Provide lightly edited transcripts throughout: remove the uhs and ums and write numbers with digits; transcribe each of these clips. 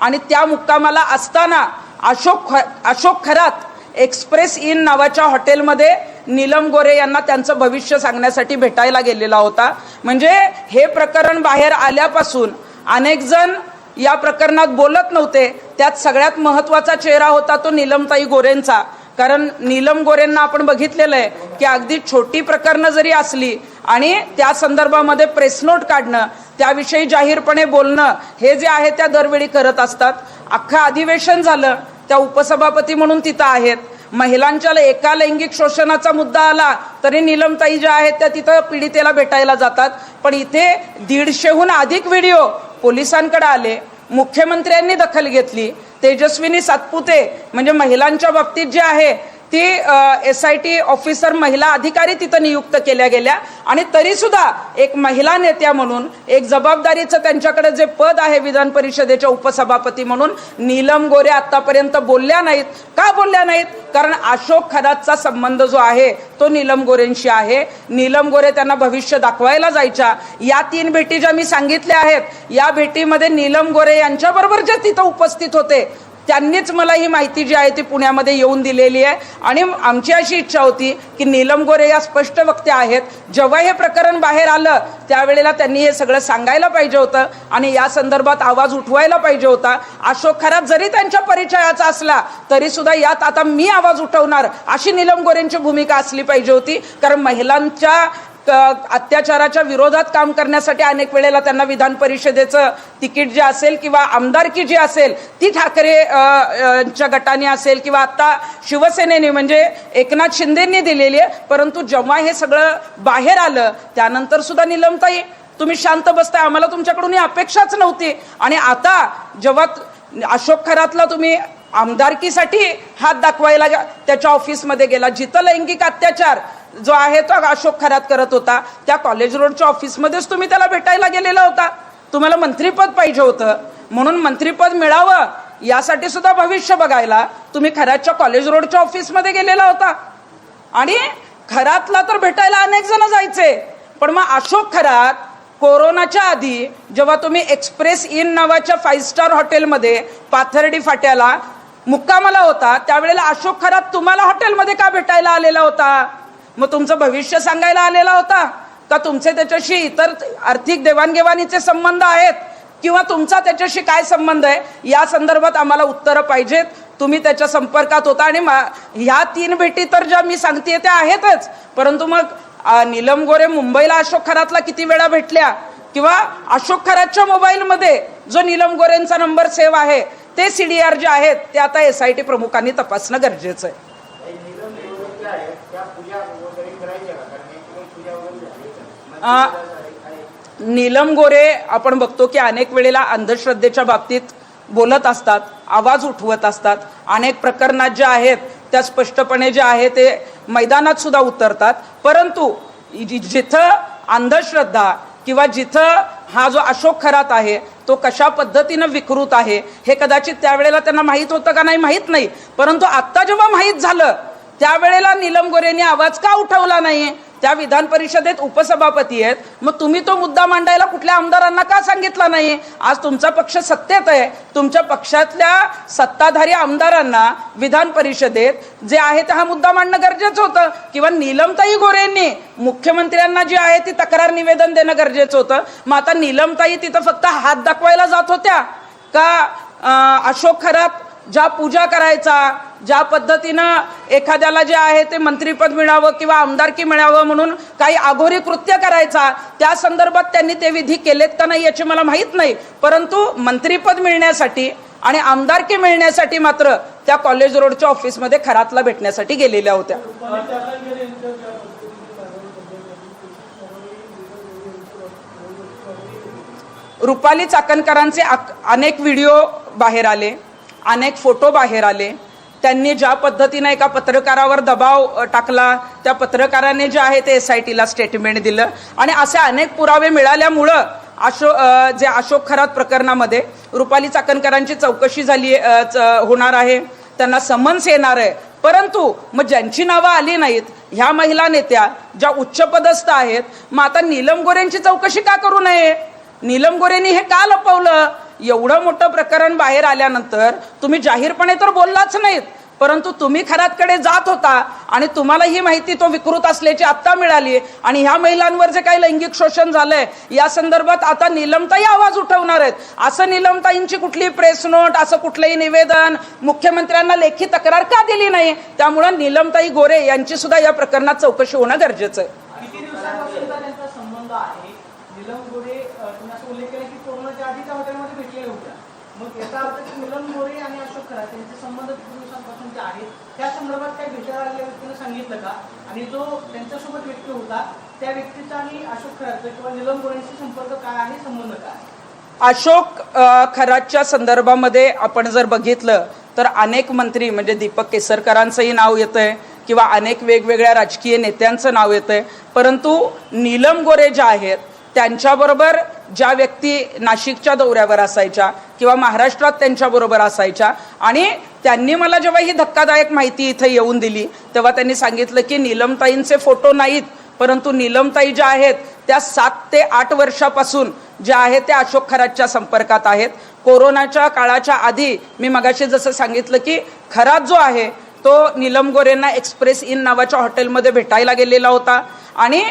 आणि त्या मुक्कामाला असताना अशोक खरात एक्सप्रेस इन नावाच्या हॉटेलमध्ये नीलम गोरे यांना त्यांचं भविष्य सांगण्यासाठी भेटायला गेलेला होता। म्हणजे हे प्रकरण बाहेर आल्यापासून अनेक जण या प्रकरणात बोलत नव्हते। त्यात सगळ्यात महत्त्वाचा चेहरा होता तो नीलमताई गोरेंचा। कारण नीलम गोरेंना आपण बघितलेलं आहे की अगदी छोटी प्रकरणं जरी असली आणि त्या संदर्भामध्ये प्रेस नोट काढणं, त्याविषयी जाहीरपणे बोलणं हे जे आहे त्या दरवेळी करत असतात। अख्खं अधिवेशन झालं, त्या उपसभापती म्हणून तिथं आहेत। महिलांच्या एका लैंगिक शोषणाचा मुद्दा आला तरी नीलमताई ज्या आहेत त्या तिथं पीडितेला भेटायला जातात। पण इथे 150हून अधिक व्हिडिओ पोलिसांकडे आले, मुख्यमंत्र्यांनी दखल घेतली। तेजस्विनी सातपुते म्हणजे महिलांच्या बाबतीत जे आहे ती SIT ऑफिसर महिला अधिकारी तिथं नियुक्त केल्या गेल्या आणि तरी सुद्धा एक महिला नेत्या म्हणून एक जबाबदारीचं त्यांच्याकडे जे पद आहे विधान परिषदेच्या उपसभापती म्हणून नीलम गोरे आतापर्यंत बोलल्या नाहीत। का बोलल्या नाहीत? कारण अशोक खरातचा संबंध जो आहे तो नीलम गोरेंशी आहे। नीलम गोरे त्यांना भविष्य दाखवायला जायच्या। या 3 भेटी ज्या मी सांगितल्या आहेत, या भेटीमध्ये नीलम गोरे यांच्याबरोबर जे तिथं उपस्थित होते त्यांनीच मला ही माहिती जी आहे ती पुण्यामध्ये येऊन दिलेली आहे। आणि आमची अशी इच्छा होती की नीलम गोरे या स्पष्ट वक्त्या आहेत। जेव्हा हे प्रकरण बाहेर आलं त्यावेळेला त्यांनी हे सगळं सांगायला पाहिजे होतं आणि या संदर्भात आवाज उठवायला पाहिजे होता। अशोक खरात जरी त्यांच्या परिचयाचा असला तरी सुद्धा यात आता मी आवाज उठवणार अशी नीलम गोरेंची भूमिका असली पाहिजे होती। कारण महिलांच्या अत्याचाराच्या विरोधात काम करण्यासाठी अनेक वेळेला त्यांना विधान परिषदेचं तिकीट जे असेल किंवा आमदारकी जी असेल ती ठाकरेंच्या गटाने असेल किंवा आता शिवसेनेने म्हणजे एकनाथ शिंदेंनी दिलेली आहे। परंतु जेव्हा हे सगळं बाहेर आलं त्यानंतर सुद्धा नीलमताई तुम्ही शांत बसताय, आम्हाला तुमच्याकडून ही अपेक्षाच नव्हती। आणि आता जेव्हा अशोक खरातला तुम्ही आमदारकीसाठी हात दाखवायला त्याच्या ऑफिसमध्ये गेला, जिथं लैंगिक अत्याचार जो आहे तो अशोक खरात करत होता त्या कॉलेज रोडच्या ऑफिसमध्येच तुम्ही त्याला भेटायला गेलेला होता। तुम्हाला मंत्रिपद पाहिजे होतं म्हणून मंत्रिपद मिळावं यासाठी सुद्धा भविष्य बघायला तुम्ही खरातच्या कॉलेज रोडच्या ऑफिसमध्ये गेलेला होता। आणि खरातला तर भेटायला अनेक जण जायचे, पण मग अशोक खरात कोरोनाच्या आधी जेव्हा तुम्ही एक्सप्रेस इन नावाच्या 5 स्टार हॉटेलमध्ये पाथर्डी फाट्याला मुक्कामाला होता त्यावेळेला अशोक खरात तुम्हाला हॉटेलमध्ये का भेटायला आलेला होता? मग तुमचं भविष्य सांगायला आलेला होता का? तुमचे त्याच्याशी इतर आर्थिक देवाणघेवाणीचे संबंध आहेत किंवा तुमचा त्याच्याशी काय संबंध आहे या संदर्भात आम्हाला उत्तरं पाहिजेत। तुम्ही त्याच्या संपर्कात होता आणि ह्या 3 भेटी तर ज्या मी सांगतेय त्या आहेतच, परंतु मग नीलम गोरे मुंबईला अशोक खरातला किती वेळा भेटल्या किंवा अशोक खरातच्या मोबाईलमध्ये जो नीलम गोरेंचा नंबर सेव्ह आहे ते CDR जे आहेत ते आता SIT प्रमुखांनी तपासणं गरजेचं आहे। नीलम गोरे आपण बघतो की अनेक वेळेला अंधश्रद्धेच्या बाबतीत बोलत असतात, आवाज उठवत असतात। अनेक प्रकरणात जे आहेत त्या स्पष्टपणे जे आहे ते मैदानात सुद्धा उतरतात। परंतु जिथं अंधश्रद्धा किंवा जिथं हा जो अशोक खरात आहे तो कशा पद्धतीनं विकृत आहे हे कदाचित त्यावेळेला त्यांना माहीत होतं का नाही माहीत नाही, परंतु आत्ता जेव्हा माहीत झालं त्यावेळेला नीलम गोरेंनी आवाज का उठवला नाही? त्या विधान परिषदेत उपसभापती आहेत, मग तुम्ही तो मुद्दा मांडायला कुठल्या आमदारांना का सांगितला नाही? आज तुमचा पक्ष सत्तेत आहे, तुमच्या पक्षातल्या सत्ताधारी आमदारांना विधान परिषदेत जे आहे ते हा मुद्दा मांडणं गरजेचं होतं किंवा नीलमताई गोरेंनी मुख्यमंत्र्यांना जी आहे ती तक्रार निवेदन देणं गरजेचं होतं। मग आता नीलमताई तिथं फक्त हात दाखवायला जात होत्या का अशोक खरात ज्या पूजा करायचा, ज्या पद्धतीनं एखाद्याला जे आहे ते मंत्रिपद मिळावं किंवा आमदारकी मिळावं म्हणून काही अघोरी कृत्य करायचा त्या संदर्भात त्यांनी ते विधी केलेत का नाही याची मला माहीत नाही, परंतु मंत्रिपद मिळण्यासाठी आणि आमदारकी मिळण्यासाठी मात्र त्या कॉलेज रोडच्या ऑफिसमध्ये खरातला भेटण्यासाठी गेलेल्या होत्या। रुपाली चाकणकरांचे अनेक व्हिडिओ बाहेर आले, अनेक फोटो बाहेर आले। त्यांनी ज्या पद्धतीने एका पत्रकारावर दबाव टाकला त्या पत्रकाराने जे आहे ते SITला स्टेटमेंट दिलं आणि असे अनेक पुरावे मिळाल्यामुळं अशोक खरात प्रकरणामध्ये रुपाली चाकणकरांची चौकशी झाली होणार आहे, त्यांना समन्स येणार आहे। परंतु मग ज्यांची नावं आली नाहीत ह्या महिला नेत्या ज्या उच्चपदस्थ आहेत, मग आता नीलम गोरेंची चौकशी का करू नये? नीलम गोरेंनी हे का लपवलं एवढं मोठं प्रकरण बाहेर आल्यानंतर तुम्ही जाहीरपणे तर बोललाच नाहीत, परंतु तुम्ही खरातकडे जात होता आणि तुम्हाला ही माहिती तो विकृत असल्याची आत्ता मिळाली आणि ह्या महिलांवर जे काही लैंगिक शोषण झालंय या संदर्भात आता नीलमताई आवाज उठवणार आहेत. असं नीलमताईंची कुठली प्रेस नोट, असं कुठलंही निवेदन, मुख्यमंत्र्यांना लेखी तक्रार का दिली नाही? त्यामुळे नीलमताई गोरे यांची सुद्धा या प्रकरणात चौकशी होणं गरजेचं आहे. किती दिवसांपासून त्यांचा संबंध आहे? नीलम गोरे तुम्ही असं उल्लेख केला की कोरोनाच्या आधी त्या हॉटेलमध्ये भेटलेल्या होत्या, मग याचा अर्थ की नीलम गोरे आणि अशोक खरात यांचे संबंध किती दिवसांपासून आहेत? त्या संदर्भात काही भेटायला आलेल्या व्यक्तीने सांगितलं का? आणि जो त्यांच्यासोबत व्यक्ती होता त्या व्यक्तीचा आणि अशोक खरातचा किंवा नीलम गोरेंशी संपर्क काय आहे, संबंध काय? अशोक खरातच्या संदर्भामध्ये आपण जर बघितलं तर अनेक मंत्री म्हणजे दीपक केसरकरांचंही नाव येतंय किंवा अनेक वेगवेगळ्या राजकीय नेत्यांचं नाव येतंय, परंतु नीलम गोरे ज्या आहेत त्यांच्याबरोबर ज्या व्यक्ती नाशिकच्या दौऱ्यावर असायच्या किंवा महाराष्ट्रात त्यांच्याबरोबर असायच्या आणि त्यांनी मला जेव्हा ही धक्कादायक माहिती इथं येऊन दिली तेव्हा त्यांनी सांगितलं की नीलमताईंचे फोटो नाहीत, परंतु नीलमताई ज्या आहेत त्या 7 ते 8 वर्षापासून ज्या आहेत त्या अशोक खरातच्या संपर्कात आहेत. कोरोनाच्या काळाच्या आधी मी मगाशी जसं सांगितलं की खरात जो आहे तो नीलम गोरेंना एक्सप्रेस इन नावाच्या हॉटेलमध्ये भेटायला गेलेला होता आणि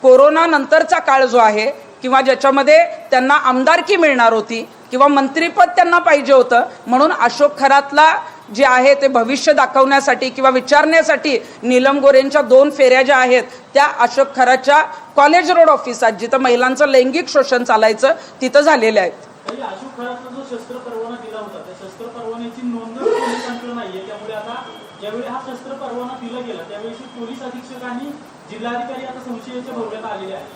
कोरोना नंतरचा काळ जो आहे किंवा ज्याच्यामध्ये त्यांना आमदारकी मिळणार होती किंवा मंत्रीपद त्यांना पाहिजे होतं म्हणून अशोक खरातला जे आहे ते भविष्य दाखवण्यासाठी किंवा विचारण्यासाठी नीलम गोरेंच्या 2 फेऱ्या ज्या आहेत त्या अशोक खरातच्या कॉलेज रोड ऑफिसात जिथं महिलांचं लैंगिक शोषण चालायचं तिथं झालेल्या आहेत. अशोक खरातला जो शस्त्र परवाना दिला होता त्या शस्त्र परवान्याची नोंद पोलिसांकडे नाहीये, त्यामुळे आता ज्यावेळी हा शस्त्र परवाना दिला गेला त्यावेळी पोलीस अधीक्षक आणि जिल्हाधिकारी आता संशयाच्या भोवऱ्यात आलेले आहेत.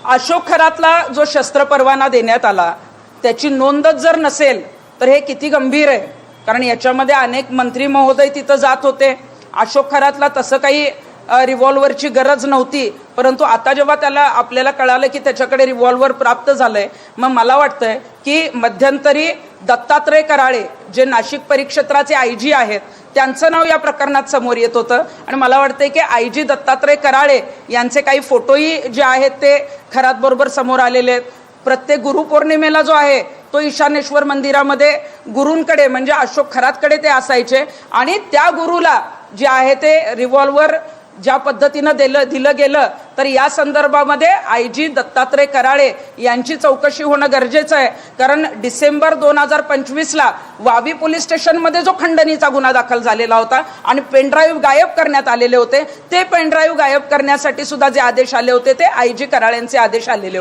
अशोक खरातला जो शस्त्र परवाना देण्यात आला त्याची नोंदच जर नसेल तर हे किती गंभीर आहे, कारण याच्यामध्ये अनेक मंत्री महोदय तिथं जात होते. अशोक खरातला तसं काही रिव्हॉल्व्हरची गरज नव्हती, परंतु आता जेव्हा त्याला आपल्याला कळालं की त्याच्याकडे रिव्हॉल्व्हर प्राप्त झालंय मग मला वाटतंय की मध्यंतरी दत्तात्रय कराळे जे नाशिक परिक्षेत्राचे IG आहेत त्यांचं नाव या प्रकरणात समोर येत होतं आणि मला वाटतंय की IG दत्तात्रय कराळे यांचे काही फोटोही जे आहेत ते खरात बरोबर समोर आलेले आहेत. प्रत्येक गुरुपौर्णिमेला जो आहे तो ईशानेश्वर मंदिरामध्ये गुरूंकडे म्हणजे अशोक खरातकडे ते असायचे आणि त्या गुरुला जे आहे ते रिव्हॉल्व्हर ज्या पद्धतीनं दिलं गेलं तर या संदर्भामध्ये IG दत्तात्रय कराळे यांची चौकशी होणं गरजेचं आहे. कारण डिसेंबर 2025ला वावी पोलीस स्टेशनमध्ये जो खंडणीचा गुन्हा दाखल झालेला होता आणि पेनड्राईव्ह गायब करण्यात आलेले होते ते पेनड्राईव्ह गायब करण्यासाठी सुद्धा जे आदेश आले होते ते IG कराळेंचे आदेश आलेले होते.